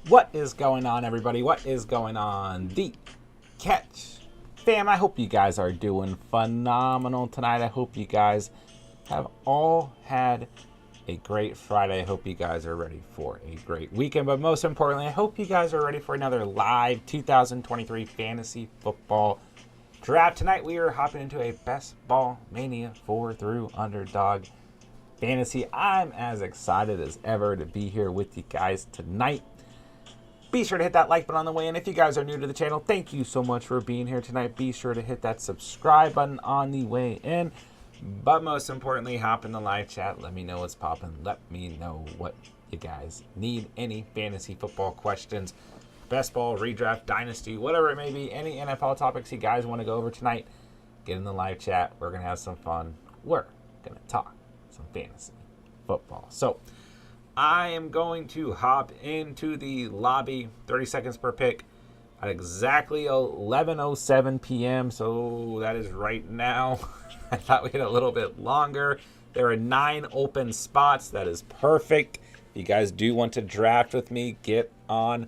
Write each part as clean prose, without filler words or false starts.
What is going on, everybody? What is going on? The Catch fam, I hope you guys are doing phenomenal tonight. I hope you guys have all had a great Friday. I hope you guys are ready for a great weekend. But most importantly, I hope you guys are ready for another live 2023 fantasy football draft. Tonight, we are hopping into a Best Ball Mania 4 through Underdog Fantasy. I'm as excited as ever to be here with you guys tonight. Be sure to hit that like button on the way in. If you guys are new to the channel, thank you so much for being here tonight. Be sure to hit that subscribe button on the way in. But most importantly, hop in the live chat. Let me know what's popping. Let me know what you guys need. Any fantasy football questions, best ball, redraft, dynasty, whatever it may be. Any NFL topics you guys want to go over tonight, get in the live chat. We're going to have some fun. We're going to talk some fantasy football. So I am going to hop into the lobby, 30 seconds per pick, at exactly 11:07 p.m. So that is right now. I thought we had a little bit longer. There are 9 open spots. That is perfect. If you guys do want to draft with me, get on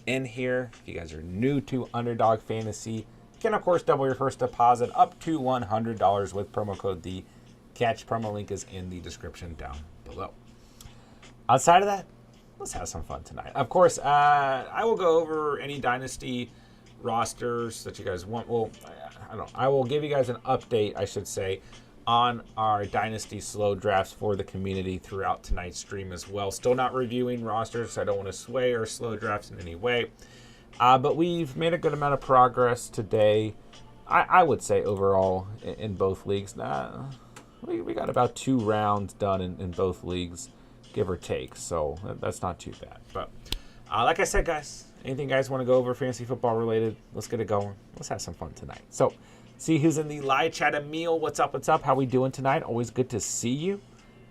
in here. If you guys are new to Underdog Fantasy, you can, of course, double your first deposit up to $100 with promo code THECATCH. Promo link is in the description down below. Outside of that, let's have some fun tonight. Of course, I will go over any dynasty rosters that you guys want. Well, I will give you guys an update, I should say, on our dynasty slow drafts for the community throughout tonight's stream as well. Still not reviewing rosters, so I don't want to sway or slow drafts in any way. But we've made a good amount of progress today. I would say overall in both leagues. We got about 2 rounds done in both leagues, give or take, so that's not too bad. But like I said, guys, anything you guys want to go over fantasy football related, let's get it going. Let's have some fun tonight. So, see who's in the live chat. Emil, what's up? What's up? How we doing tonight? Always good to see you.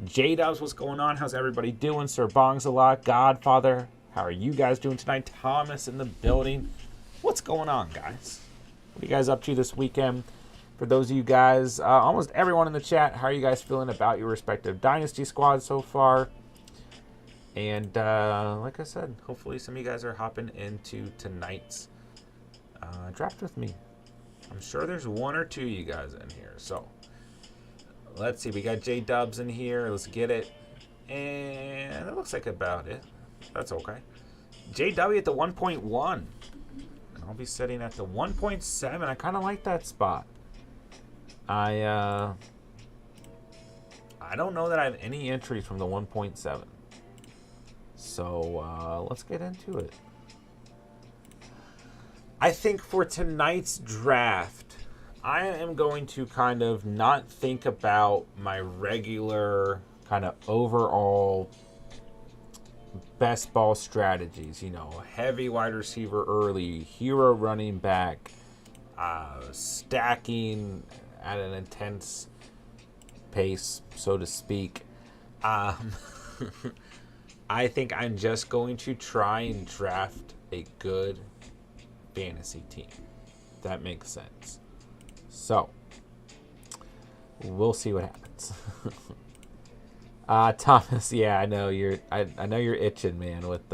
J-Dubs, what's going on? How's everybody doing? Sir Bongs a lot. Godfather, how are you guys doing tonight? Thomas in the building. What's going on, guys? What are you guys up to this weekend? For those of you guys, almost everyone in the chat, how are you guys feeling about your respective dynasty squads so far? And like I said, hopefully some of you guys are hopping into tonight's draft with me. I'm sure there's 1 or 2 of you guys in here. So let's see. We got J-Dubs in here. Let's get it. And it looks like about it. That's okay. JW at the 1.1. And I'll be sitting at the 1.7. I kind of like that spot. I don't know that I have any entries from the 1.7. So let's get into it. I think for tonight's draft, I am going to kind of not think about my regular kind of overall best ball strategies. You know, heavy wide receiver early, hero running back, stacking at an intense pace, so to speak. I think I'm just going to try and draft a good fantasy team. If that makes sense. So, we'll see what happens. Thomas, yeah, I know you're itching, man, with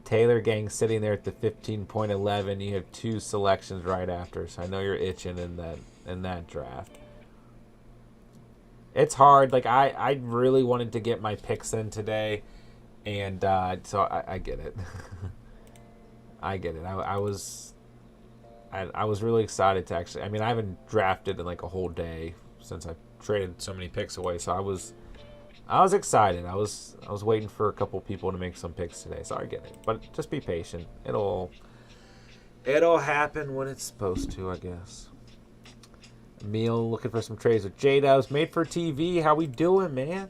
Taylor Gang sitting there at the 15.11. You have 2 selections right after, so I know you're itching in that draft. It's hard. Like, I really wanted to get my picks in today, and so I get it. I get it. I was really excited to actually. I mean, I haven't drafted in like a whole day since I traded so many picks away. So I was excited. I was waiting for a couple people to make some picks today. So I get it. But just be patient. It'll happen when it's supposed to, I guess. Emil looking for some trades with J-Dubs. Made for TV. How we doing, man?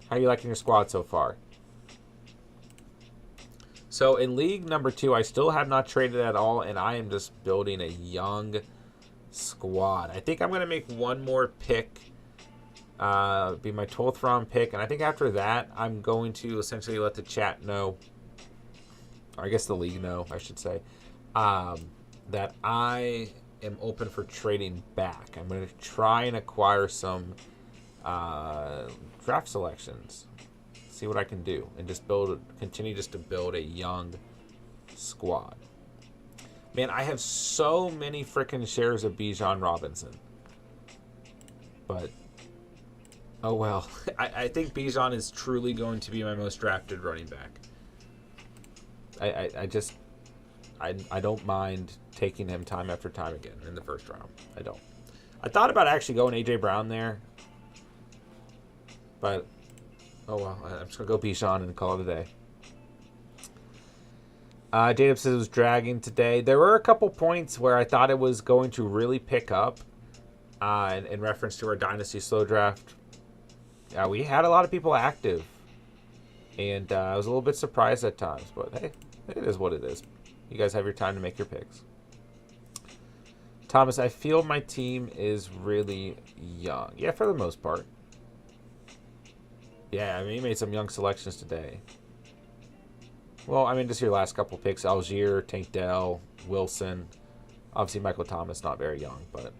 How you liking your squad so far? So in league number 2, I still have not traded at all, and I am just building a young squad. I think I'm going to make one more pick, be my 12th round pick, and I think after that, I'm going to essentially let the chat know, or I guess the league know, I should say, that I am open for trading back. I'm going to try and acquire some draft selections. See what I can do. And just continue just to build a young squad. Man, I have so many freaking shares of Bijan Robinson. But, oh well. I think Bijan is truly going to be my most drafted running back. I don't mind taking him time after time again in the first round. I don't. I thought about actually going A.J. Brown there. But, oh well. I'm just going to go Bijan and call it a day. Jacob says it was dragging today. There were a couple points where I thought it was going to really pick up in reference to our Dynasty Slow Draft. We had a lot of people active. And I was a little bit surprised at times. But hey, it is what it is. You guys have your time to make your picks. Thomas, I feel my team is really young. Yeah, for the most part. Yeah, I mean, you made some young selections today. Well, I mean, just your last couple picks. Algier, Tank Dell, Wilson. Obviously, Michael Thomas, not very young. But,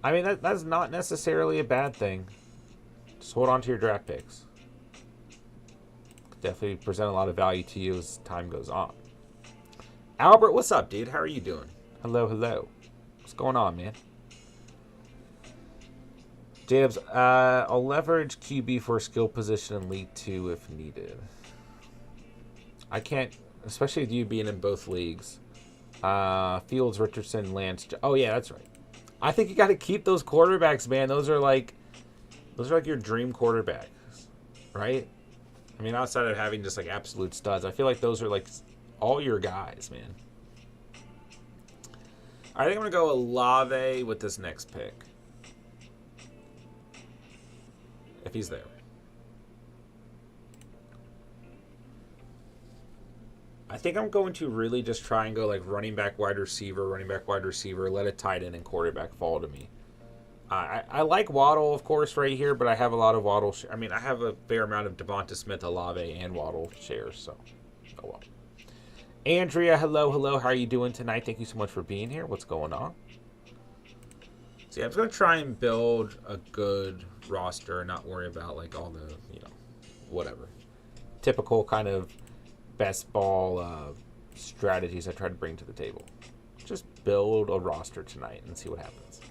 I mean, that's not necessarily a bad thing. Just hold on to your draft picks. Could definitely present a lot of value to you as time goes on. Albert, what's up, dude? How are you doing? Hello, hello. What's going on, man? Jacobs, I'll leverage QB for a skill position in League 2 if needed. I can't, especially with you being in both leagues. Fields, Richardson, Lance. Oh, yeah, that's right. I think you got to keep those quarterbacks, man. Those are like your dream quarterbacks, right? I mean, outside of having just like absolute studs, I feel like those are like all your guys, man. I think I'm going to go Olave with this next pick. If he's there. I think I'm going to really just try and go like running back, wide receiver, let a tight end and quarterback fall to me. I like Waddle, of course, right here, but I have a lot of Waddle. I mean, I have a fair amount of Devonta Smith, Olave, and Waddle shares, so oh well. Andrea, hello, hello. How are you doing tonight? Thank you so much for being here. What's going on? So yeah, I'm just going to try and build a good roster and not worry about like all the, whatever. Typical kind of best ball strategies I try to bring to the table. Just build a roster tonight and see what happens.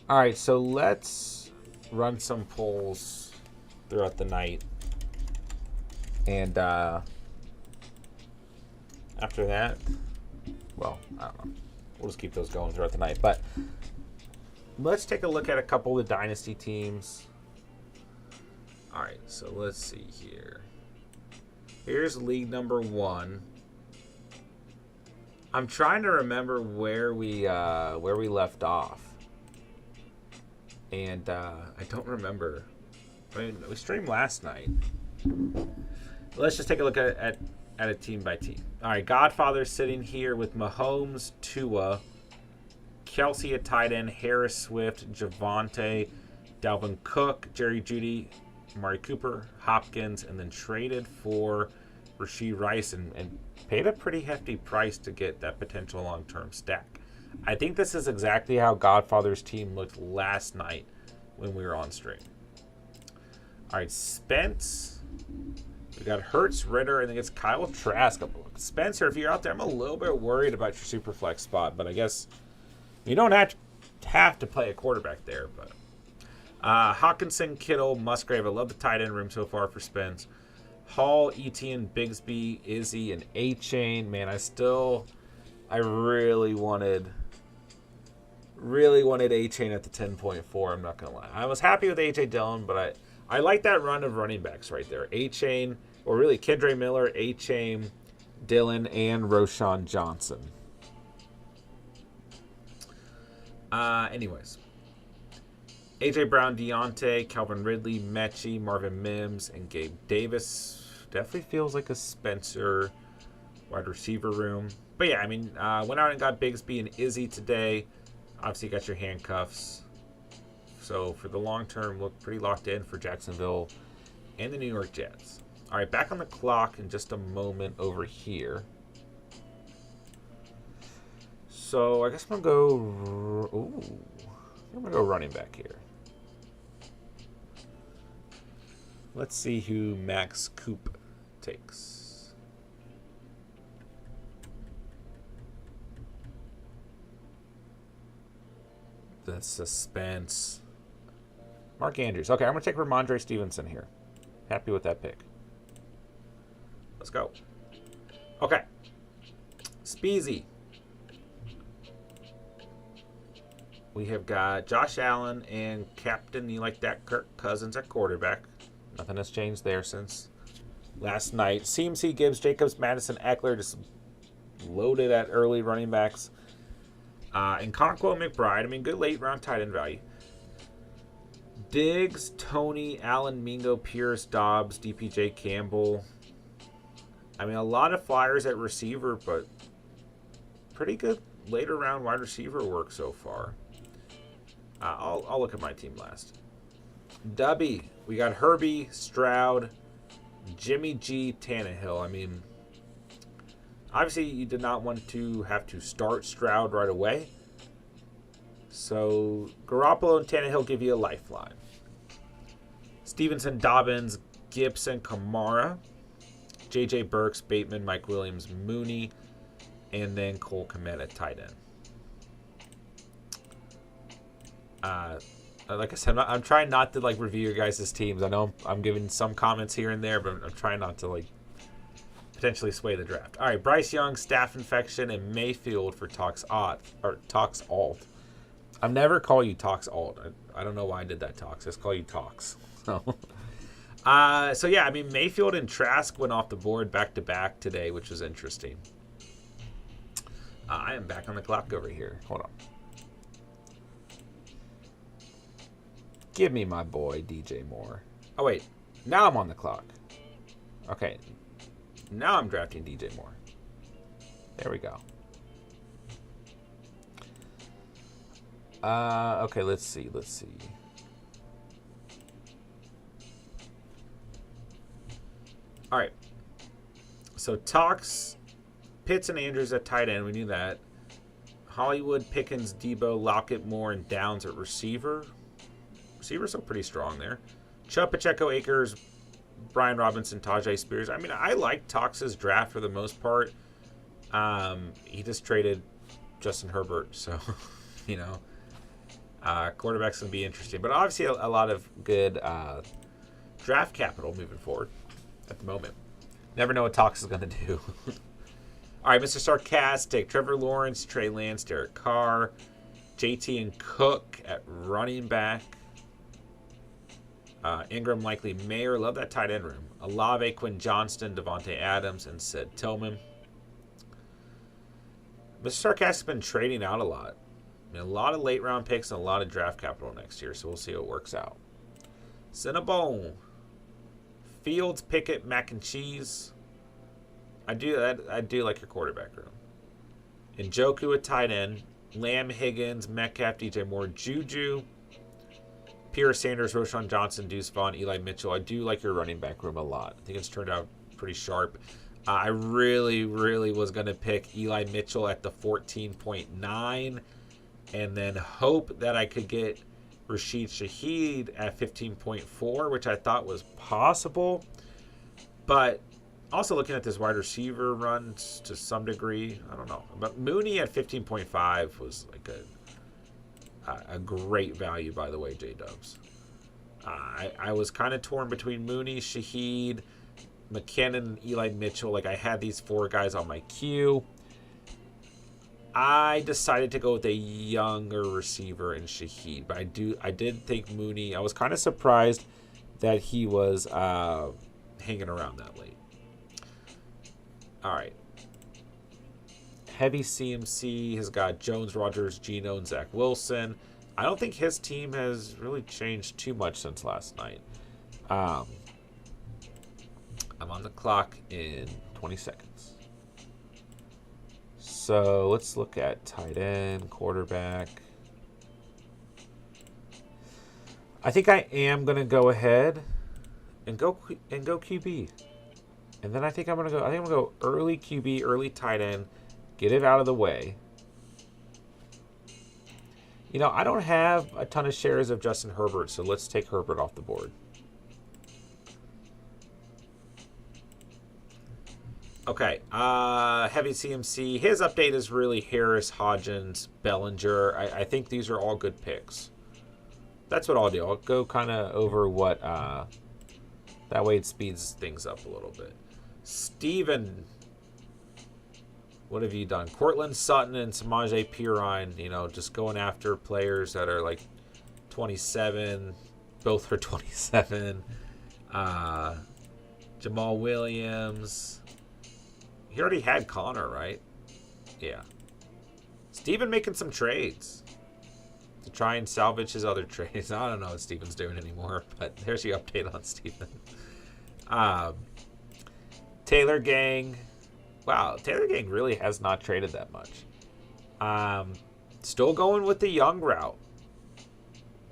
All right, so let's run some polls throughout the night. And after that, well, I don't know. We'll just keep those going throughout the night. But let's take a look at a couple of the Dynasty teams. All right, so let's see here. Here's league number 1. I'm trying to remember where we left off. And I don't remember. I mean, we streamed last night. Let's just take a look at a team by team. All right, Godfather's sitting here with Mahomes, Tua, Kelsey at tight end, Harris, Swift, Javonte, Dalvin Cook, Jerry Jeudy, Amari Cooper, Hopkins, and then traded for Rashee Rice and paid a pretty hefty price to get that potential long-term stack. I think this is exactly how Godfather's team looked last night when we were on stream. All right, Spence. We got Hurts, Ritter, and then it's Kyle Trask. Spencer, if you're out there, I'm a little bit worried about your super flex spot, but I guess you don't have to play a quarterback there. But Hawkinson, Kittle, Musgrave. I love the tight end room so far for Spence. Hall, Etienne, Bigsby, Izzy, and A-Chain. Man, I really wanted A-Chain at the 10.4. I'm not going to lie. I was happy with A.J. Dillon, but I like that run of running backs right there. A-Chain, or really Kendre Miller, A-Chain, Dillon, and Roschon Johnson. Anyways. A.J. Brown, Deontay, Calvin Ridley, Mechie, Marvin Mims, and Gabe Davis. Definitely feels like a Spencer wide receiver room. But yeah, I mean, went out and got Bigsby and Izzy today. Obviously, you got your handcuffs. So for the long term, look pretty locked in for Jacksonville and the New York Jets. All right, back on the clock in just a moment over here. So I guess I'm gonna go running back here. Let's see who Max Coop takes. The suspense. Mark Andrews. Okay, I'm going to take Ramondre Stevenson here. Happy with that pick. Let's go. Okay. Speezy. We have got Josh Allen and Captain, you like that, Kirk Cousins at quarterback. Nothing has changed there since last night. CMC, Gibbs, Jacobs, Madison, Eckler just loaded at early running backs. And Conquo McBride, I mean, good late round tight end value. Diggs, Tony, Allen, Mingo, Pierce, Dobbs, DPJ, Campbell. I mean, a lot of flyers at receiver, but pretty good later round wide receiver work so far. I'll look at my team last. Dubby, we got Herbie, Stroud, Jimmy G, Tannehill. I mean, obviously you did not want to have to start Stroud right away. So Garoppolo and Tannehill give you a lifeline. Stevenson, Dobbins, Gibson, Kamara, J.J. Burks, Bateman, Mike Williams, Mooney, and then Cole Kmet at tight end. Like I said, I'm trying not to like review your guys' teams. I know I'm giving some comments here and there, but I'm trying not to like potentially sway the draft. All right, Bryce Young, staph infection, and Mayfield for Tox Alt. I've never called you Tox Alt. I don't know why I did that, Tox. I just call you Tox. So yeah, I mean, Mayfield and Trask went off the board back to back today, which was interesting. I am back on the clock over here. Hold on. Give me my boy, DJ Moore. Oh, wait. Now I'm on the clock. Okay. Now I'm drafting DJ Moore. There we go. Okay, let's see. All right. So, Tox, Pitts, and Andrews at tight end. We knew that. Hollywood, Pickens, Debo, Lockett, Moore, and Downs at receiver. Receivers are pretty strong there. Chubb, Pacheco, Akers, Brian Robinson, Tajay Spears. I mean, I like Tox's draft for the most part. He just traded Justin Herbert, so, you know, quarterback's going to be interesting. But obviously a lot of good draft capital moving forward at the moment. Never know what Tox is going to do. All right, Mr. Sarcastic, Trevor Lawrence, Trey Lance, Derek Carr, JT and Cook at running back. Ingram, likely Mayer. Love that tight end room. Olave, Quinn Johnston, Devontae Adams, and Sid Tillman. Mr. Sarcastic's been trading out a lot. I mean, a lot of late round picks and a lot of draft capital next year, so we'll see how it works out. Cinnabon. Fields, Pickett, Mac and Cheese. I do like your quarterback room. Njoku at tight end. Lamb, Higgins, Metcalf, DJ Moore, Juju. Pierre Sanders, Roshan Johnson, Deuce Vaughn, Eli Mitchell. I do like your running back room a lot. I think it's turned out pretty sharp. I really was going to pick Eli Mitchell at the 14.9 and then hope that I could get Rashid Shaheed at 15.4, which I thought was possible. But also looking at this wide receiver runs to some degree, I don't know. But Mooney at 15.5 was like a great value, by the way, J-Dubs. I was kind of torn between Mooney, Shaheed, McKinnon, and Eli Mitchell. Like, I had these four guys on my queue. I decided to go with a younger receiver in Shaheed, but I did think Mooney. I was kind of surprised that he was hanging around that late. All right. Heavy CMC has got Jones, Rogers, Geno, and Zach Wilson. I don't think his team has really changed too much since last night. I'm on the clock in 20 seconds. So let's look at tight end, quarterback. I think I am going to go ahead and go QB. And then I think I'm going to go early QB, early tight end. Get it out of the way. You know, I don't have a ton of shares of Justin Herbert, so let's take Herbert off the board. Okay, Heavy CMC. His update is really Harris, Hodgins, Bellinger. I think these are all good picks. That's what I'll do. I'll go kind of over what, that way it speeds things up a little bit. Steven, what have you done? Cortland Sutton and Samaje Perine, just going after players that are like 27. Both are 27. Jamal Williams. He already had Connor, right? Yeah. Steven making some trades to try and salvage his other trades. I don't know what Steven's doing anymore, but there's your update on Steven. Taylor Gang. Wow, Taylor Gang really has not traded that much. Still going with the young route.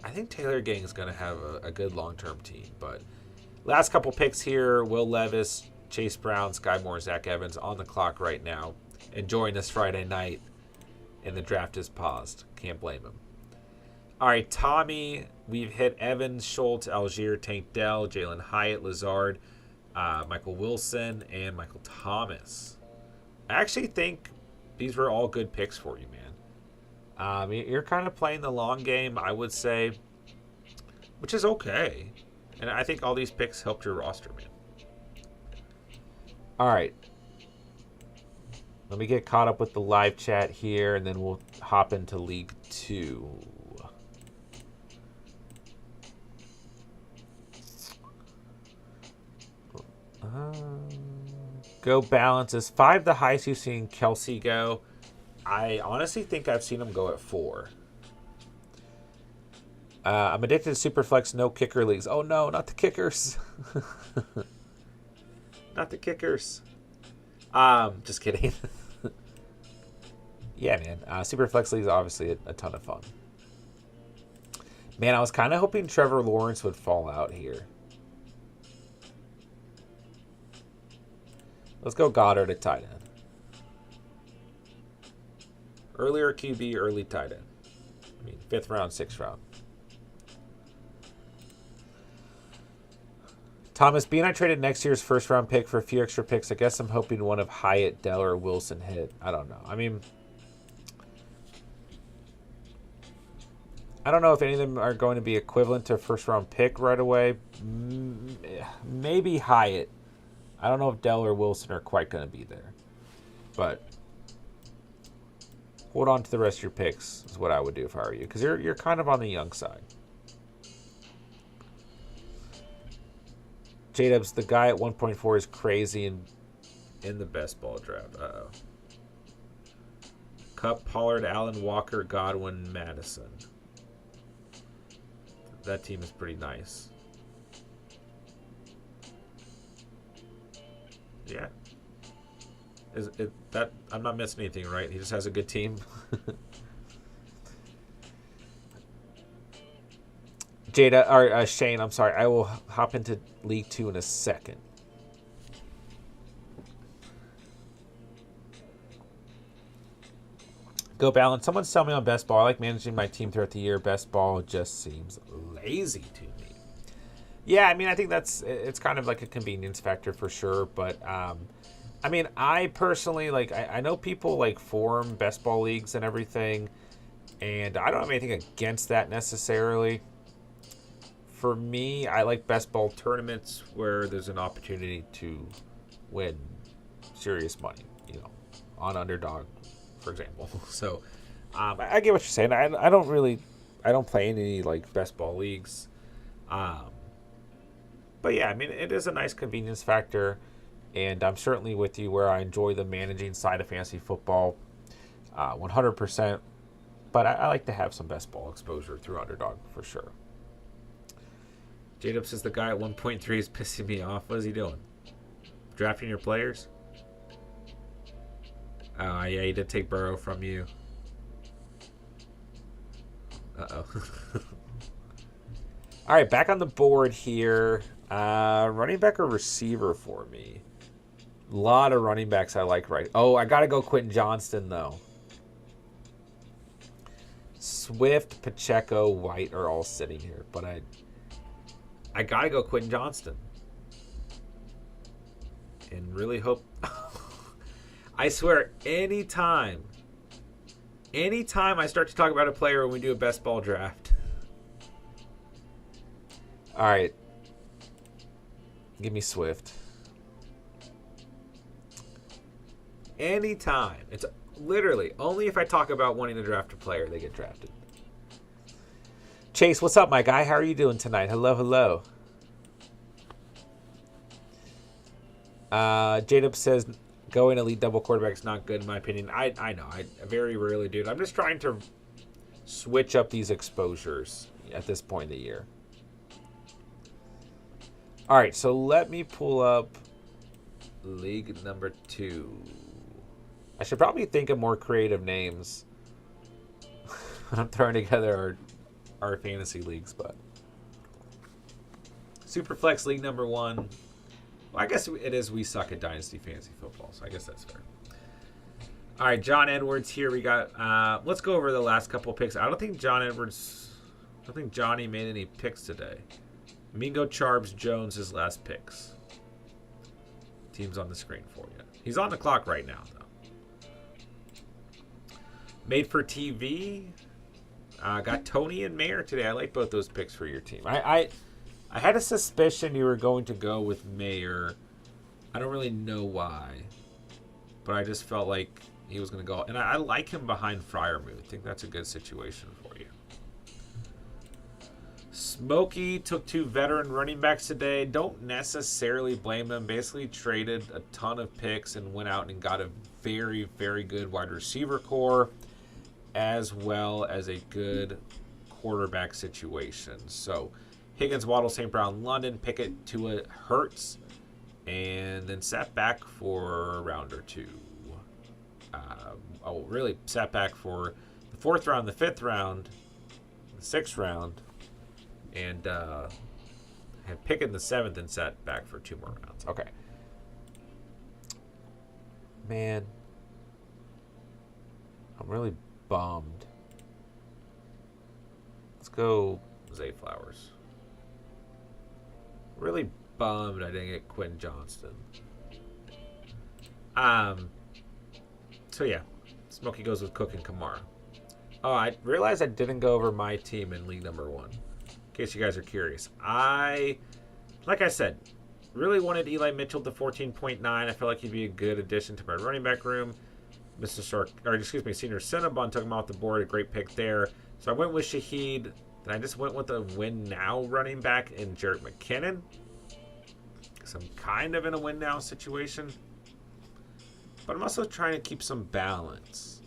I think Taylor Gang is going to have a good long-term team, but last couple picks here, Will Levis, Chase Brown, Sky Moore, Zach Evans on the clock right now, enjoying this Friday night, and the draft is paused. Can't blame him. All right, Tommy, we've hit Evans, Schultz, Algier, Tank Dell, Jalen Hyatt, Lazard, Michael Wilson, and Michael Thomas. I actually think these were all good picks for you, man. You're kind of playing the long game, I would say, which is okay. And I think all these picks helped your roster, man. All right. Let me get caught up with the live chat here, and then we'll hop into League 2. Go balance. Is 5 the highest you've seen Kelsey go? I honestly think I've seen him go at 4. I'm addicted to Superflex, no kicker leagues. Oh no, not the kickers. Not the kickers. Just kidding. Yeah, man. Superflex leagues obviously a ton of fun. Man, I was kind of hoping Trevor Lawrence would fall out here. Let's go Goddard at tight end. Earlier QB, early tight end. I mean, 5th round, 6th round. Thomas, being I traded next year's first round pick for a few extra picks, I guess I'm hoping one of Hyatt, Dell, or Wilson hit. I don't know. I mean, I don't know if any of them are going to be equivalent to a first round pick right away. Maybe Hyatt. I don't know if Dell or Wilson are quite going to be there. But hold on to the rest of your picks is what I would do if I were you. Because you're kind of on the young side. J-Dubs, the guy at 1.4 is crazy in the best ball draft. Uh-oh. Cup, Pollard, Allen, Walker, Godwin, Madison. That team is pretty nice. Yeah. Is it that I'm not missing anything, right? He just has a good team. Jada or Shane, I'm sorry. I will hop into League 2 in a second. Go balance. Someone tell me on best ball. I like managing my team throughout the year. Best ball just seems lazy to me. Yeah, I mean, I think it's kind of like a convenience factor for sure. But I mean, I personally I know people like form best ball leagues and everything, and I don't have anything against that necessarily. For me, I like best ball tournaments where there's an opportunity to win serious money, on Underdog, for example. So I get what you're saying. I don't play any like best ball leagues. But yeah, I mean, it is a nice convenience factor, and I'm certainly with you where I enjoy the managing side of fantasy football 100%. But I like to have some best ball exposure through Underdog for sure. J-Dub says the guy at 1.3 is pissing me off. What is he doing? Drafting your players? Yeah, he did take Burrow from you. Uh-oh. All right, back on the board here. Running back or receiver for me? A lot of running backs I like right. Oh, I got to go Quentin Johnston, though. Swift, Pacheco, White are all sitting here, but I got to go Quentin Johnston. And really hope... I swear, anytime I start to talk about a player when we do a best ball draft. All right. Give me Swift. Anytime. It's literally only if I talk about wanting to draft a player, they get drafted. Chase, what's up, my guy? How are you doing tonight? Hello, hello. J-Dub says going elite double quarterback is not good in my opinion. I know. I very rarely do it. I'm just trying to switch up these exposures at this point in the year. All right, so let me pull up league number 2. I should probably think of more creative names when I'm throwing together our fantasy leagues, but Superflex League number 1. Well, I guess it is we suck at Dynasty Fantasy Football, so I guess that's fair. All right, John Edwards here. We got, let's go over the last couple picks. I don't think Johnny made any picks today. Mingo, Charbs, Jones, his last picks. Team's on the screen for you. He's on the clock right now, though. Made for TV. Got Tony and Mayer today. I like both those picks for your team. I had a suspicion you were going to go with Mayer. I don't really know why, but I just felt like he was going to go. And I like him behind Freiermuth. I think that's a good situation for you. Smokey took 2 veteran running backs today. Don't necessarily blame them. Basically traded a ton of picks and went out and got a very, very good wide receiver core as well as a good quarterback situation. So Higgins, Waddle, St. Brown, London, Pickett, Tua, Hurts, and then sat back for a round or 2. Really sat back for the 4th round, the 5th round, the 6th round, and had Pickett in the 7th and sat back for 2 more rounds. Okay. Man, I'm really bummed. Let's go Zay Flowers. Really bummed I didn't get Quentin Johnston. So yeah, Smokey goes with Cook and Kamara. Oh, I realized I didn't go over my team in league number 1. In case you guys are curious. Like I said, really wanted Eli Mitchell to 14.9. I feel like he'd be a good addition to my running back room. Senior Cinnabon took him off the board. A great pick there. So I went with Shaheed. Then I just went with a win now running back in Jarrett McKinnon. Because I'm kind of in a win now situation. But I'm also trying to keep some balance.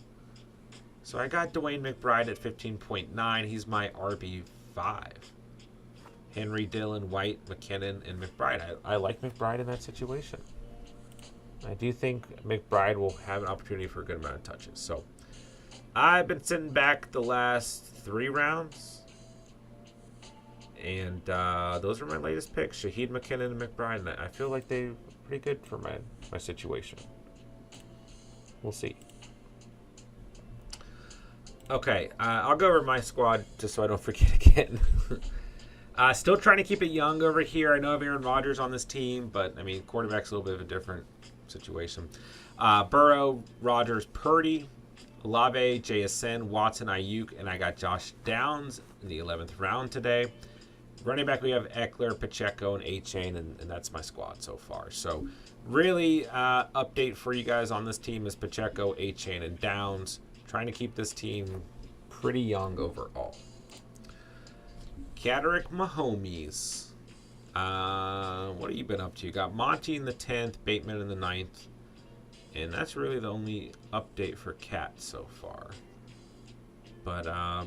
So I got Dwayne McBride at 15.9. He's my RB5. Henry, Dillon, White, McKinnon, and McBride. I like McBride in that situation. I do think McBride will have an opportunity for a good amount of touches. So I've been sitting back the last 3 rounds. And those are my latest picks. Shaheed, McKinnon, and McBride. And I feel like they're pretty good for my situation. We'll see. Okay, I'll go over my squad just so I don't forget again. Still trying to keep it young over here. I know I have Aaron Rodgers on this team, but, I mean, quarterback's a little bit of a different situation. Burrow, Rodgers, Purdy, Olave, JSN, Watson, Ayuk, and I got Josh Downs in the 11th round today. Running back, we have Eckler, Pacheco, and A-Chain, and that's my squad so far. So, really, update for you guys on this team is Pacheco, A-Chain, and Downs. Trying to keep this team pretty young overall. Caderick Mahomes. What have you been up to? You got Monty in the 10th, Bateman in the 9th. And that's really the only update for Cat so far. But I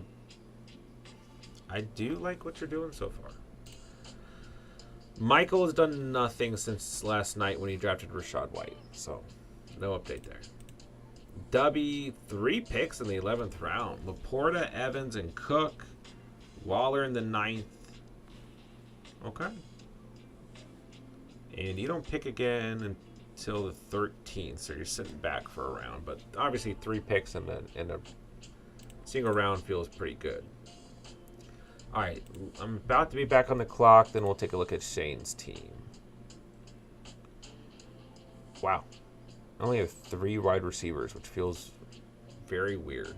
do like what you're doing so far. Michael has done nothing since last night when he drafted Rachaad White. So, no update there. Dubby, 3 picks in the 11th round. Laporta, Evans, and Cook. Waller in the 9th. Okay. And you don't pick again until the 13th, so you're sitting back for a round. But obviously 3 picks in a single round feels pretty good. All right, I'm about to be back on the clock. Then we'll take a look at Shane's team. Wow. I only have 3 wide receivers, which feels very weird.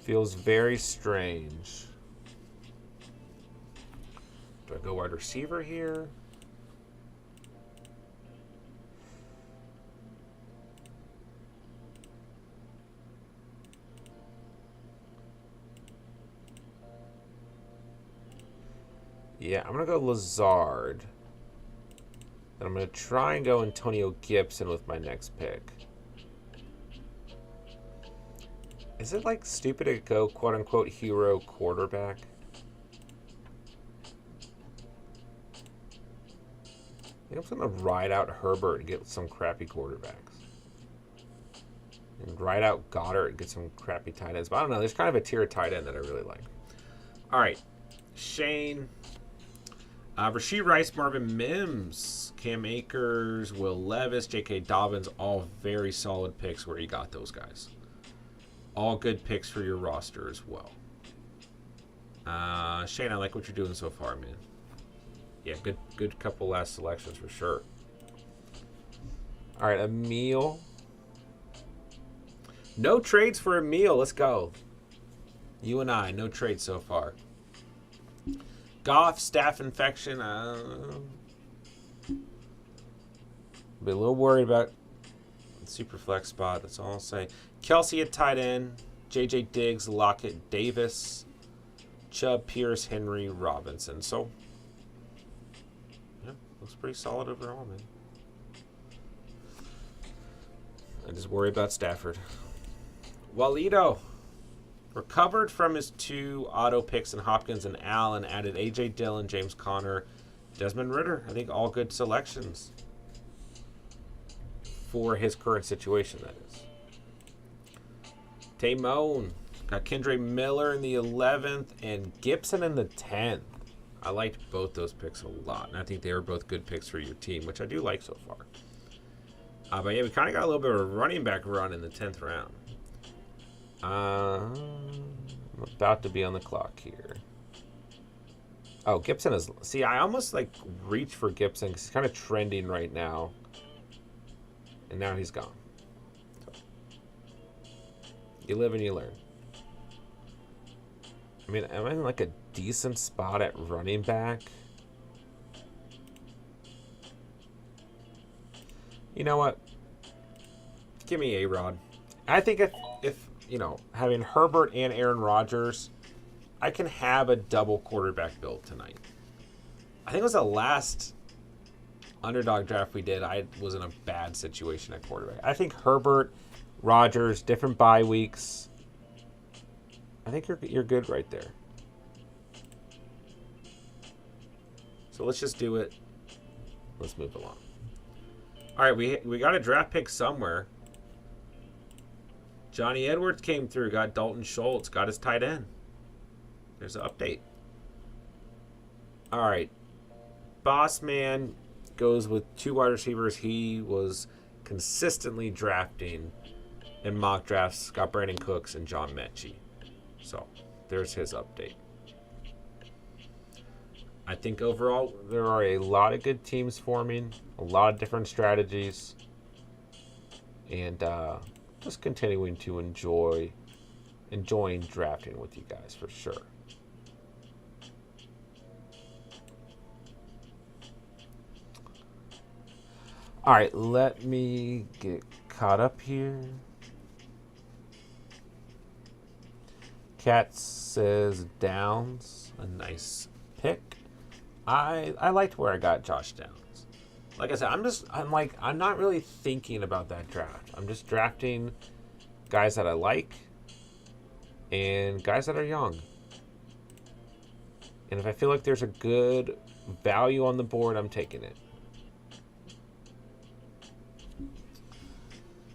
Feels very strange. Do I go wide receiver here? Yeah, I'm going to go Lazard. And I'm going to try and go Antonio Gibson with my next pick. Is it like stupid to go quote unquote hero quarterback? I think I'm just going to ride out Herbert and get some crappy quarterbacks. And ride out Goddard and get some crappy tight ends. But I don't know. There's kind of a tier of tight end that I really like. All right. Shane. Rashee Rice, Marvin Mims, Cam Akers, Will Levis, J.K. Dobbins, all very solid picks where you got those guys. All good picks for your roster as well. Shane, I like what you're doing so far, man. Yeah, good couple last selections for sure. All right, Emil. No trades for Emil. Let's go. You and I, no trades so far. Goff, staph infection. Be a little worried about the super flex spot. That's all I'll say. Kelsey at tight end. J.J. Diggs, Lockett, Davis, Chubb, Pierce, Henry, Robinson. So, yeah, looks pretty solid overall, man. I just worry about Stafford. Walito. Recovered from his 2 auto picks in Hopkins and Allen, added A.J. Dillon, James Conner, Desmond Ridder. I think all good selections for his current situation, that is. Taymone. Got Kendre Miller in the 11th and Gibson in the 10th. I liked both those picks a lot, and I think they were both good picks for your team, which I do like so far. But yeah, we kind of got a little bit of a running back run in the 10th round. I'm about to be on the clock here. Oh, Gibson is... See, I almost, like, reached for Gibson because he's kind of trending right now. And now he's gone. So, you live and you learn. I mean, am I in, like, a decent spot at running back? You know what? Give me A-Rod. I think if you know, having Herbert and Aaron Rodgers, I can have a double quarterback build tonight. I think it was the last Underdog draft we did. I was in a bad situation at quarterback. I think Herbert, Rodgers, different bye weeks. I think you're good right there. So let's just do it. Let's move along. All right, we got a draft pick somewhere. Johnny Edwards came through, got Dalton Schultz, got his tight end. There's an update. All right. Boss Man goes with 2 wide receivers he was consistently drafting in mock drafts. Got Brandon Cooks and John Mechie. So there's his update. I think overall there are a lot of good teams forming, a lot of different strategies, and just continuing to enjoying drafting with you guys for sure. All right, let me get caught up here. Cat says Downs, a nice pick. I liked where I got Josh Downs. Like I said, I'm not really thinking about that draft. I'm just drafting guys that I like and guys that are young. And if I feel like there's a good value on the board, I'm taking it.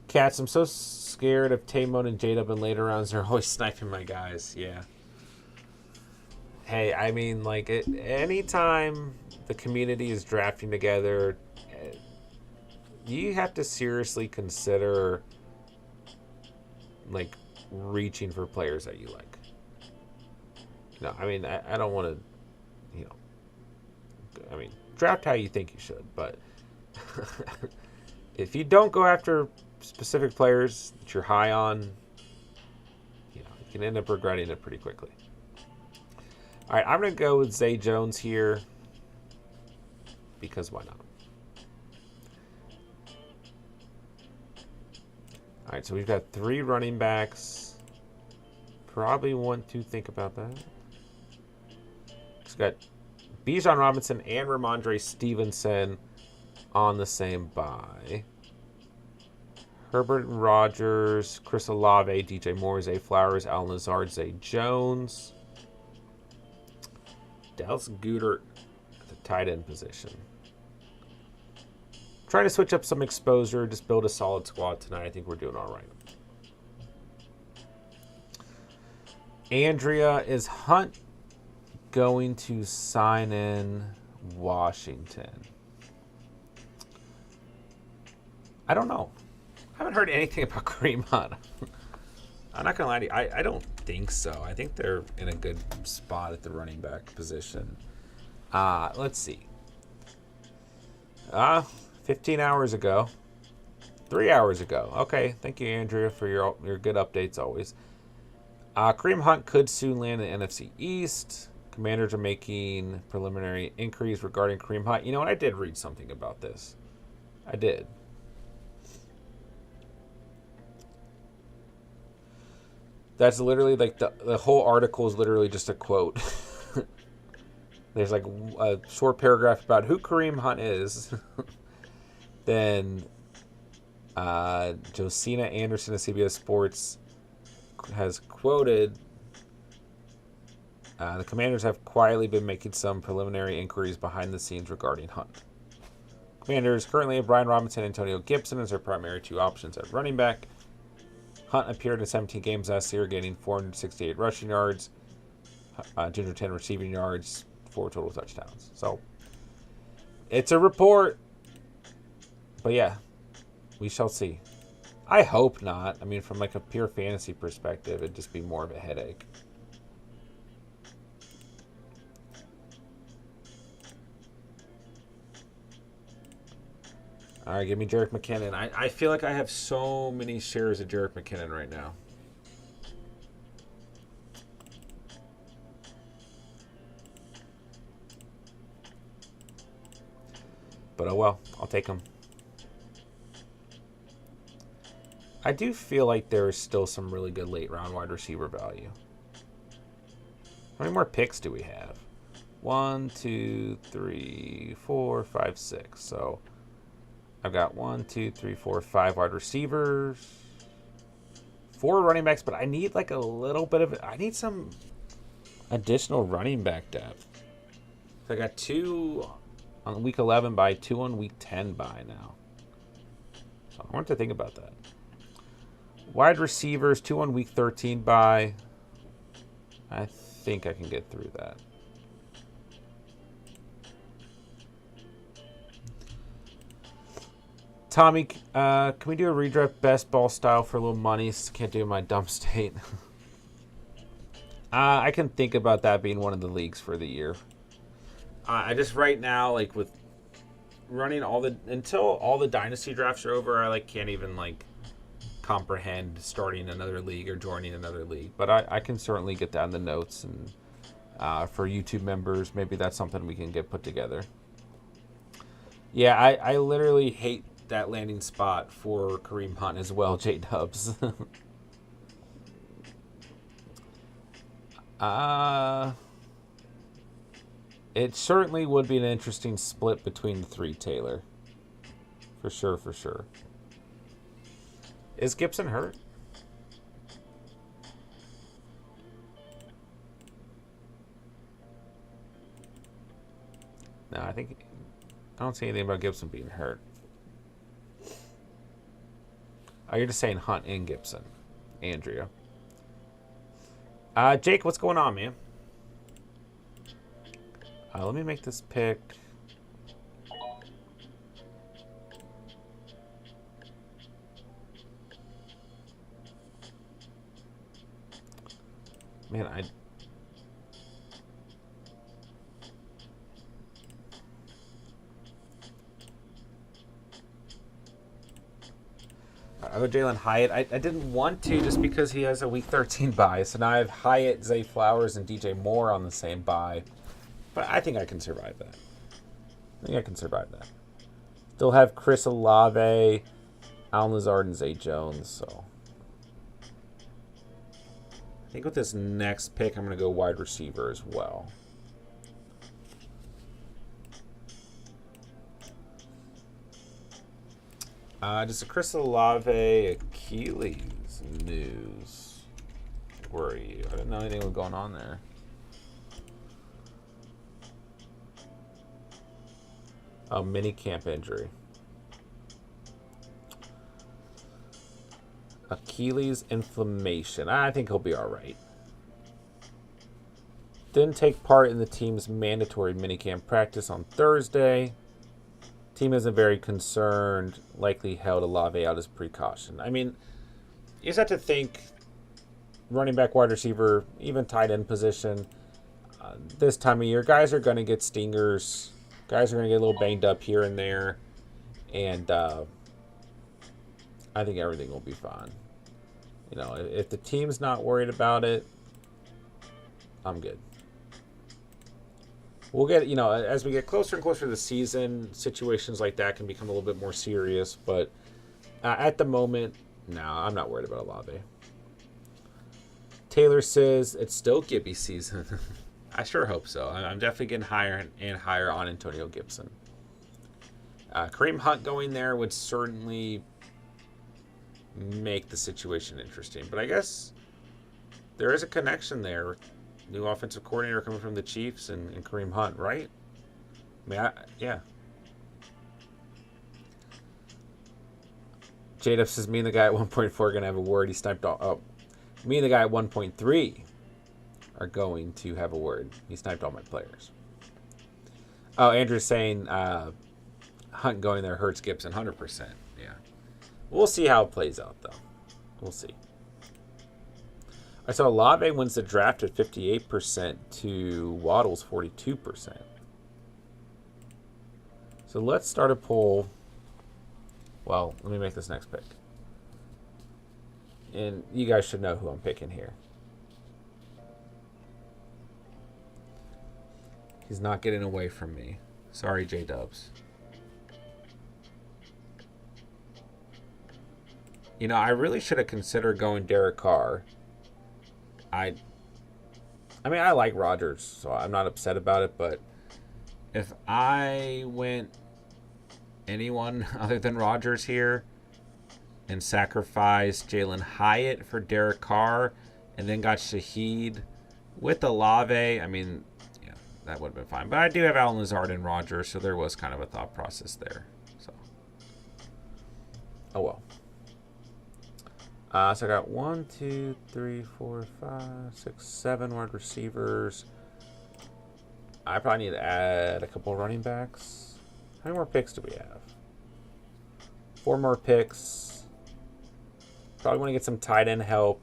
Cats, I'm so scared of Taymone and J-Dub in later rounds. They're always sniping my guys. Yeah. Hey, I mean, like, anytime the community is drafting together, you have to seriously consider, like, reaching for players that you like. No, I mean, I don't want to, I mean, draft how you think you should, but if you don't go after specific players that you're high on, you can end up regretting it pretty quickly. All right, I'm going to go with Zay Jones here because why not? All right, so we've got 3 running backs. Probably want to think about that. We've got Bijan Robinson and Ramondre Stevenson on the same bye. Herbert and Rogers, Chris Olave, DJ Moore, Zay Flowers, Al Lazard, Zay Jones. Dallas Goedert at the tight end position. Trying to switch up some exposure, just build a solid squad tonight. I think we're doing all right. Andrea, is Hunt going to sign in Washington? I don't know. I haven't heard anything about Kareem Hunt. I'm not going to lie to you. I don't think so. I think they're in a good spot at the running back position. Let's see. 15 hours ago. 3 hours ago. Okay. Thank you, Andrea, for your good updates always. Kareem Hunt could soon land in the NFC East. Commanders are making preliminary inquiries regarding Kareem Hunt. You know what? I did read something about this. I did. That's literally like the whole article is literally just a quote. There's like a short paragraph about who Kareem Hunt is. Then Josina Anderson of CBS Sports has quoted, the Commanders have quietly been making some preliminary inquiries behind the scenes regarding Hunt. Commanders currently have Brian Robinson and Antonio Gibson as their primary 2 options at running back. Hunt appeared in 17 games last year, gaining 468 rushing yards, 210 receiving yards, 4 total touchdowns. So, it's a report. But yeah, we shall see. I hope not. I mean, from like a pure fantasy perspective, it'd just be more of a headache. All right, give me Jerick McKinnon. I feel like I have so many shares of Jerick McKinnon right now. But oh well, I'll take him. I do feel like there is still some really good late round wide receiver value. How many more picks do we have? 1, 2, 3, 4, 5, 6. So I've got 1, 2, 3, 4, 5 wide receivers, 4 running backs, but I need like a little bit of it. I need some additional running back depth. So I got 2 on week 11 bye, 2 on week 10 bye now. So I want to think about that. Wide receivers, 2 on week 13 bye. I think I can get through that. Tommy, can we do a redraft best ball style for a little money? Can't do my dump state. I can think about that being one of the leagues for the year. I just right now, like with running until all the dynasty drafts are over, I like can't even like comprehend starting another league or joining another league. But I can certainly get that in the notes, and for YouTube members, maybe that's something we can get put together. Yeah, I literally hate that landing spot for Kareem Hunt as well, J-Dubs. It certainly would be an interesting split between the 3, Taylor. For sure, for sure. Is Gibson hurt? No, I don't see anything about Gibson being hurt. Oh, you're just saying Hunt and Gibson. Andrea. Jake, what's going on, man? Let me make this pick. Man, I have Jalen Hyatt. I didn't want to just because he has a Week 13 bye. So now I have Hyatt, Zay Flowers, and DJ Moore on the same bye. But I think I can survive that. Still have Chris Olave, Allen Lazard, and Zay Jones. So I think with this next pick, I'm going to go wide receiver as well. Just a Chris Olave Achilles news. Where are you? I didn't know anything was going on there. Oh, mini camp injury. Achilles inflammation. I think he'll be all right. Didn't take part in the team's mandatory minicamp practice on Thursday. Team isn't very concerned. Likely held Olave out as precaution. I mean, you just have to think running back, wide receiver, even tight end position. This time of year, guys are going to get stingers. Guys are going to get a little banged up here and there. And I think everything will be fine. You know, if the team's not worried about it, I'm good. We'll get, you know, as we get closer and closer to the season, situations like that can become a little bit more serious. But at the moment, no, I'm not worried about Olave. Taylor says it's still Gibby season. I sure hope so. I'm definitely getting higher and higher on Antonio Gibson. Kareem Hunt going there would certainly make the situation interesting. But I guess there is a connection there. New offensive coordinator coming from the Chiefs and Kareem Hunt, right? I mean, yeah. J-Dub says, me and the guy at 1.4 are going to have a word. He sniped all. Oh, me and the guy at 1.3 are going to have a word. He sniped all my players. Oh, Andrew's saying Hunt going there hurts Gibson 100%. Yeah. We'll see how it plays out, though. We'll see. I saw Olave wins the draft at 58% to Waddle's 42%. So let's start a poll. Well, let me make this next pick. And you guys should know who I'm picking here. He's not getting away from me. Sorry, J-Dubs. You know, I really should have considered going Derek Carr. I mean, I like Rodgers, so I'm not upset about it, but if I went anyone other than Rodgers here and sacrificed Jalen Hyatt for Derek Carr and then got Shaheed with Olave, I mean, yeah, that would have been fine. But I do have Allen Lazard and Rodgers, so there was kind of a thought process there. So, oh well. So I got 1, 2, 3, 4, 5, 6, 7 wide receivers. I probably need to add a couple of running backs. How many more picks do we have? 4 more picks. Probably want to get some tight end help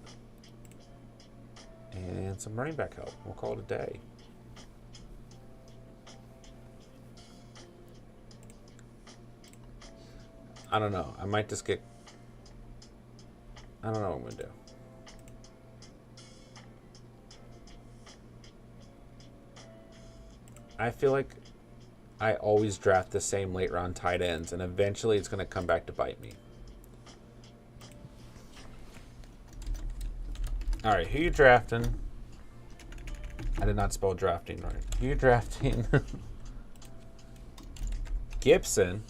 and some running back help. We'll call it a day. I don't know. I might just get... I don't know what I'm going to do. I feel like I always draft the same late round tight ends, and eventually it's going to come back to bite me. All right, who you drafting? I did not spell drafting right. Who you drafting? Gibson.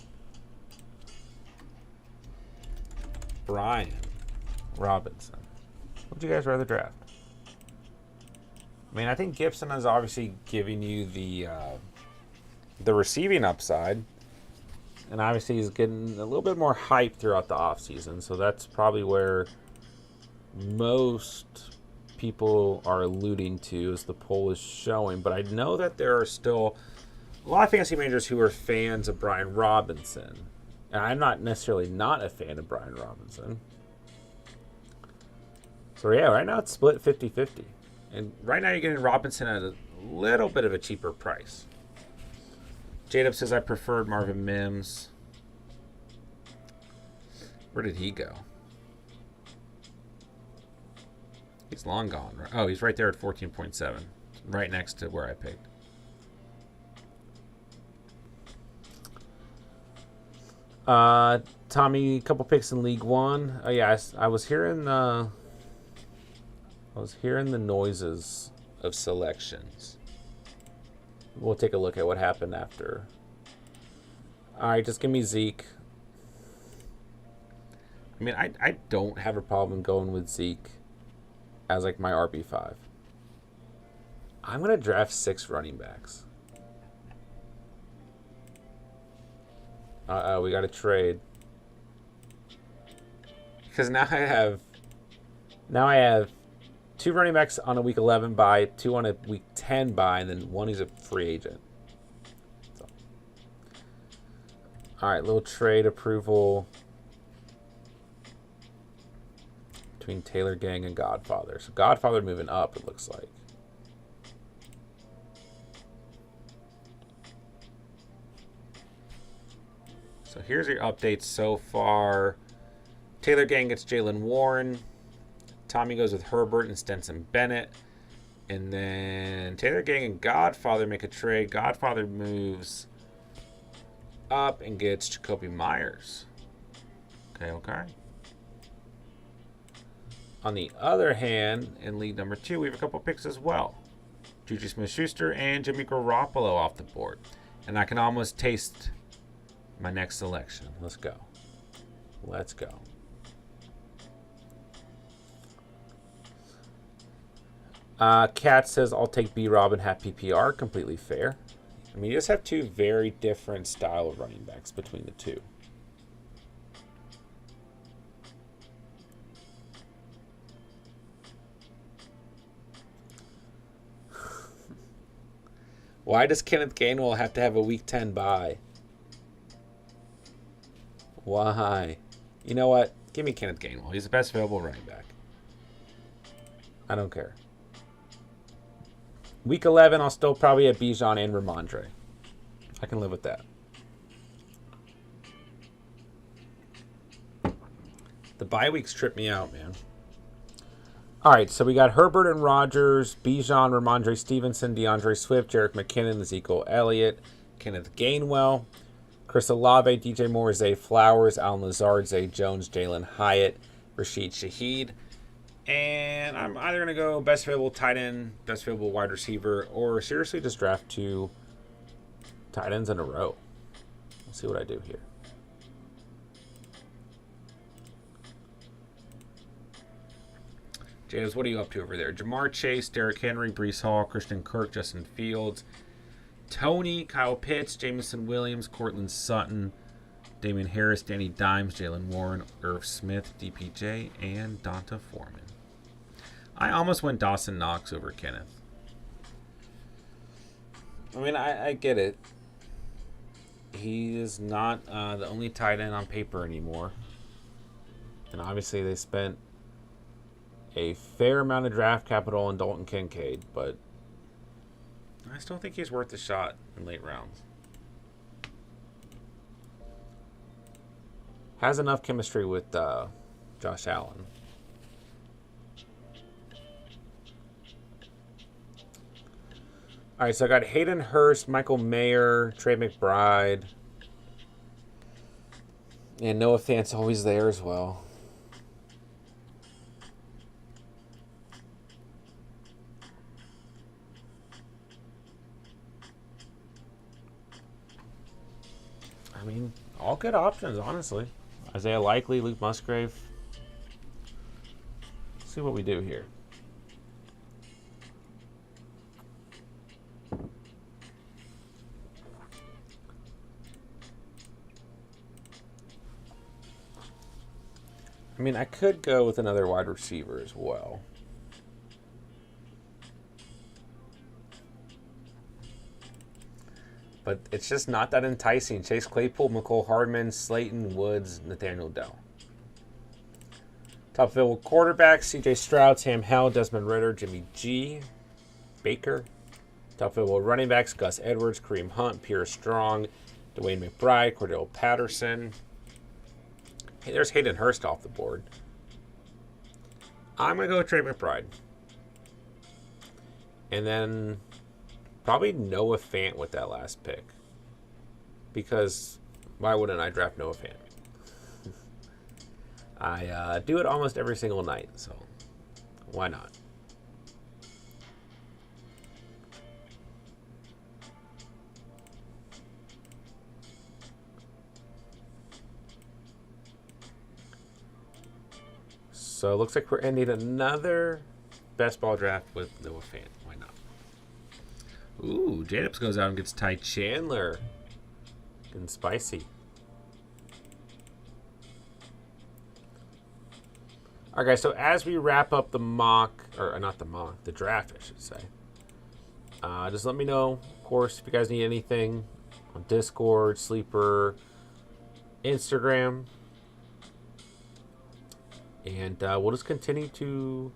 Brian Robinson. What would you guys rather draft? I mean, I think Gibson is obviously giving you the receiving upside, and obviously he's getting a little bit more hype throughout the offseason, so that's probably where most people are alluding to as the poll is showing. But I know that there are still a lot of fantasy managers who are fans of Brian Robinson, and I'm not necessarily not a fan of Brian Robinson. So yeah, right now it's split 50-50. And right now you're getting Robinson at a little bit of a cheaper price. J-Dub says I preferred Marvin Mims. Where did he go? He's long gone. Oh, he's right there at 14.7. Right next to where I picked. Tommy, a couple picks in League One. Oh yeah, I was hearing the noises of selections. We'll take a look at what happened after. All right, just give me Zeke. I mean, I don't have a problem going with Zeke as like my RB5. I'm gonna draft 6 running backs. We got to trade because now I have 2 running backs on a week 11 bye, 2 on a week 10 bye, and then 1 who's a free agent. So. All right, little trade approval between Taylor Gang and Godfather. So Godfather moving up, it looks like. So here's your updates so far. Taylor Gang gets Jalen Warren. Tommy goes with Herbert and Stenson Bennett. And then Taylor Gang and Godfather make a trade. Godfather moves up and gets Jacoby Myers. Okay. On the other hand, in league number 2, we have a couple picks as well. Juju Smith-Schuster and Jimmy Garoppolo off the board. And I can almost taste my next selection. Let's go. Kat says, I'll take B-Rob and have PPR. Completely fair. I mean, you just have 2 very different style of running backs between the 2. Why does Kenneth Gainwell have to have a week 10 bye? Why? You know what? Give me Kenneth Gainwell. He's the best available running back. I don't care. Week 11, I'll still probably have Bijan and Ramondre. I can live with that. The bye weeks trip me out, man. All right, so we got Herbert and Rodgers, Bijan, Ramondre Stevenson, DeAndre Swift, Jerick McKinnon, Ezekiel Elliott, Kenneth Gainwell, Chris Olave, DJ Moore, Zay Flowers, Allen Lazard, Zay Jones, Jalen Hyatt, Rashid Shaheed. And I'm either going to go best available tight end, best available wide receiver, or seriously just draft 2 tight ends in a row. Let's see what I do here. James, what are you up to over there? Jamar Chase, Derrick Henry, Breece Hall, Christian Kirk, Justin Fields, Tony, Kyle Pitts, Jamison Williams, Cortland Sutton, Damian Harris, Danny Dimes, Jalen Warren, Irv Smith, DPJ, and Donta Foreman. I almost went Dawson Knox over Kenneth. I mean, I get it. He is not the only tight end on paper anymore. And obviously they spent a fair amount of draft capital on Dalton Kincaid, but I still think he's worth a shot in late rounds. Has enough chemistry with Josh Allen. All right, so I got Hayden Hurst, Michael Mayer, Trey McBride, and Noah Fant's always there as well. I mean, all good options, honestly. Isaiah Likely, Luke Musgrave. Let's see what we do here. I mean, I could go with another wide receiver as well. But it's just not that enticing. Chase Claypool, McCole Hardman, Slayton, Woods, Nathaniel Dell. Top available quarterbacks, C.J. Stroud, Sam Howell, Desmond Ridder, Jimmy G, Baker. Top available running backs, Gus Edwards, Kareem Hunt, Pierre Strong, Dwayne McBride, Cordell Patterson. Hey, there's Hayden Hurst off the board. I'm going to go with Trey McBride. And then probably Noah Fant with that last pick. Because why wouldn't I draft Noah Fant? I do it almost every single night, so why not? So it looks like we're ending another best ball draft with Noah Fant. Why not? Ooh, Jacobs goes out and gets Ty Chandler. Getting spicy. All right, guys, so as we wrap up the mock, or not the mock, the draft, I should say, just let me know, of course, if you guys need anything on Discord, Sleeper, Instagram, and we'll just continue to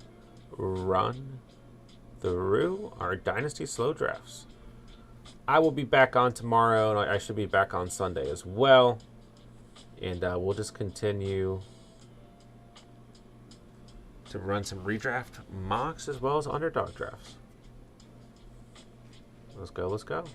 run through our Dynasty Slow Drafts. I will be back on tomorrow, and I should be back on Sunday as well, and we'll just continue to run some redraft mocks as well as underdog drafts. Let's go, let's go.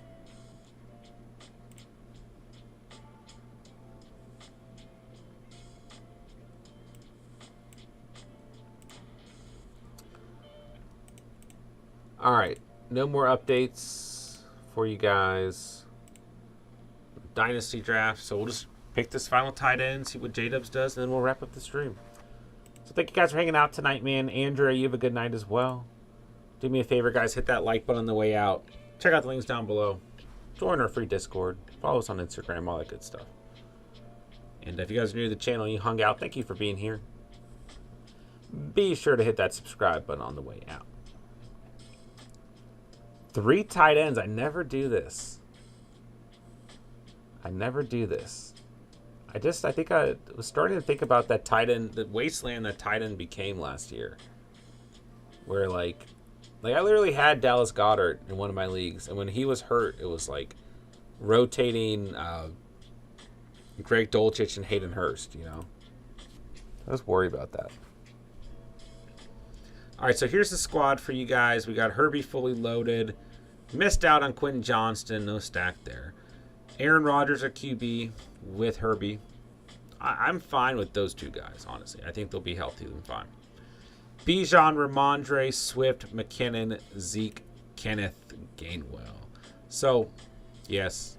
All right, no more updates for you guys. Dynasty draft, so we'll just pick this final tight end, see what J-Dubs does, and then we'll wrap up the stream. So thank you guys for hanging out tonight, man. Andrea, you have a good night as well. Do me a favor, guys. Hit that like button on the way out. Check out the links down below. Join our free Discord. Follow us on Instagram, all that good stuff. And if you guys are new to the channel and you hung out, thank you for being here. Be sure to hit that subscribe button on the way out. 3 tight ends. I never do this. I think I was starting to think about that tight end, the wasteland that tight end became last year. Where, like I literally had Dallas Goedert in one of my leagues, and when he was hurt, it was like rotating Greg Dulcich and Hayden Hurst, you know? I was worried about that. All right, so here's the squad for you guys. We got Herbie fully loaded. Missed out on Quentin Johnston, no stack there. Aaron Rodgers at QB with Herbie. I'm fine with those two guys, honestly. I think they'll be healthy and fine. Bijan, Ramondre, Swift, McKinnon, Zeke, Kenneth, Gainwell. So, yes,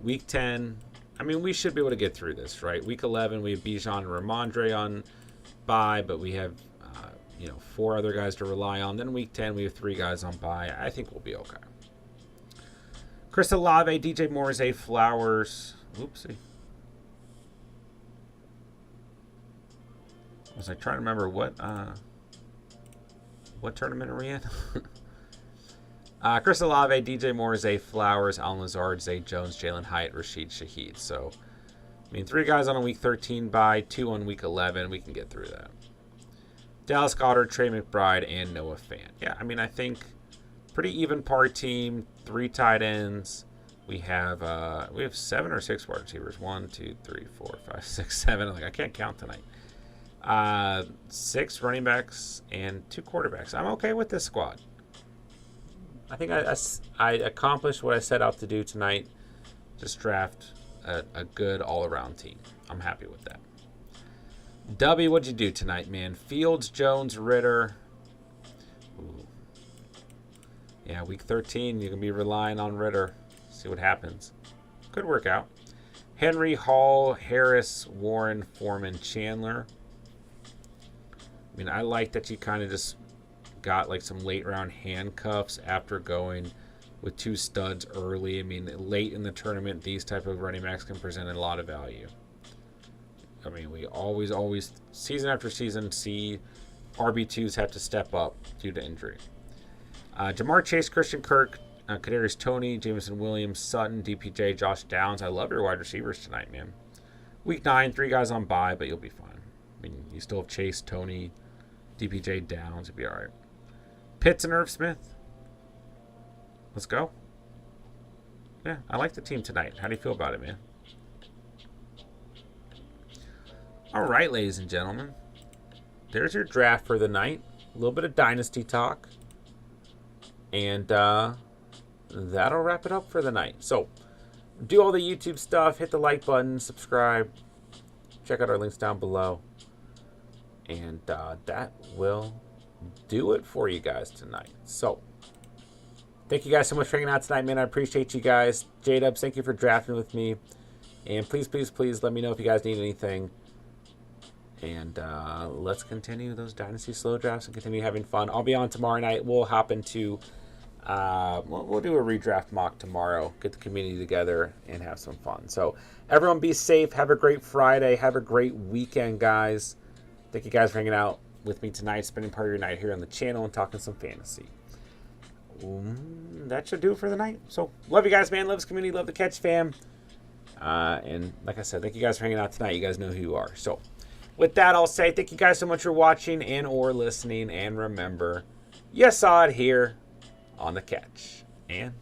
Week 10, I mean, we should be able to get through this, right? Week 11, we have Bijan and Ramondre on bye, but we have 4 other guys to rely on. Then Week 10, we have 3 guys on bye. I think we'll be okay. Chris Olave, DJ Moore, Zay Flowers. Oopsie. Was I trying to remember what tournament are we in? Chris Olave, DJ Moore, Zay Flowers, Allen Lazard, Zay Jones, Jalen Hyatt, Rashid Shaheed. So, I mean, 3 guys on a Week 13 bye, 2 on Week 11. We can get through that. Dallas Goedert, Trey McBride, and Noah Fant. Yeah, I mean, I think pretty even par team, 3 tight ends. We have 7 or 6 wide receivers. 1, 2, 3, 4, 5, 6, 7. Like, I can't count tonight. 6 running backs and 2 quarterbacks. I'm okay with this squad. I think I accomplished what I set out to do tonight. Just draft a good all-around team. I'm happy with that. W, what'd you do tonight, man? Fields, Jones, Ritter. Ooh. Yeah, Week 13, you can be relying on Ritter. See what happens. Could work out. Henry, Hall, Harris, Warren, Foreman, Chandler. I mean, I like that you kind of just got like some late round handcuffs after going with 2 studs early. I mean, late in the tournament, these type of running backs can present a lot of value. I mean, we always, season after season, see RB2s have to step up due to injury. Jamar Chase, Christian Kirk, Kadarius Toney, Jameson Williams, Sutton, DPJ, Josh Downs. I love your wide receivers tonight, man. Week 9, 3 guys on bye, but you'll be fine. I mean, you still have Chase, Toney, DPJ, Downs. You'll be all right. Pitts and Irv Smith. Let's go. Yeah, I like the team tonight. How do you feel about it, man? All right, ladies and gentlemen. there's your draft for the night. A little bit of Dynasty talk. And that'll wrap it up for the night. So, do all the YouTube stuff. Hit the like button. Subscribe. Check out our links down below. And that will do it for you guys tonight. So, thank you guys so much for hanging out tonight, man. I appreciate you guys. J-Dubs, thank you for drafting with me. And please, please, please let me know if you guys need anything. And let's continue those Dynasty slow drafts and continue having fun. I'll be on tomorrow night. We'll hop into, we'll do a redraft mock tomorrow. Get the community together and have some fun. So everyone be safe. Have a great Friday. Have a great weekend, guys. Thank you guys for hanging out with me tonight, spending part of your night here on the channel and talking some fantasy. That should do it for the night. So love you guys, man. Love this community. Love the Catch fam. And like I said, thank you guys for hanging out tonight. You guys know who you are. So with that, I'll say thank you guys so much for watching and or listening. And remember, you saw it here on the Catch. And